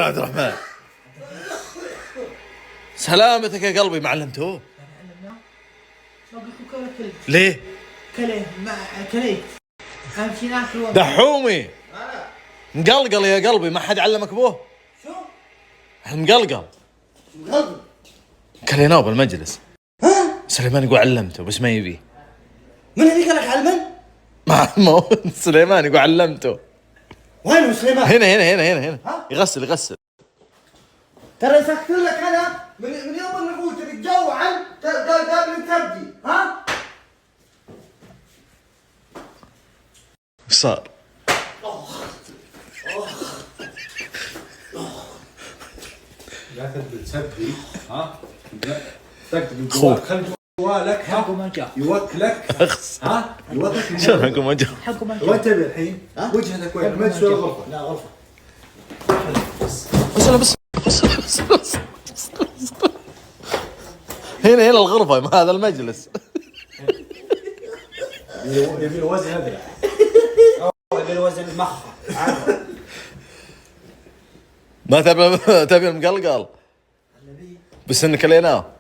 عبد الرحمن. سلامتك يا قلبي، ما علمتوه؟ ليه؟ كله ما كليت اهم شيء ناكل. دحومي مقلقل يا قلبي، ما حد علمك بوه؟ شو؟ مقلقل كليناه بالمجلس. ها؟ سليمان يقول علمته بس ما يبي. من اللي قال لك علمن؟ ما سليمان يقول علمته. وين سليمان؟ هنا ها؟ يغسل. ترى سكت لك انا من يوم ما قلت تتجوعن قبل تبدي. ها؟ ايش صار؟ لا تبي تسبي. ها؟ تكتب خوك. خلي جوالك حقه ما جاء. يوكلك. اخس ها؟ يوكلك. شلون اقوم اجي؟ حقه ما جاء. وين تبي الحين؟ وجهتك وين؟ المجلس ولا الغرفة؟ لا غرفة. بس هنا الغرفة، ما هذا المجلس. يبي الوزن ادرع. يبي الوزن مخه. ما تبي المقلقل بس انك ليناه.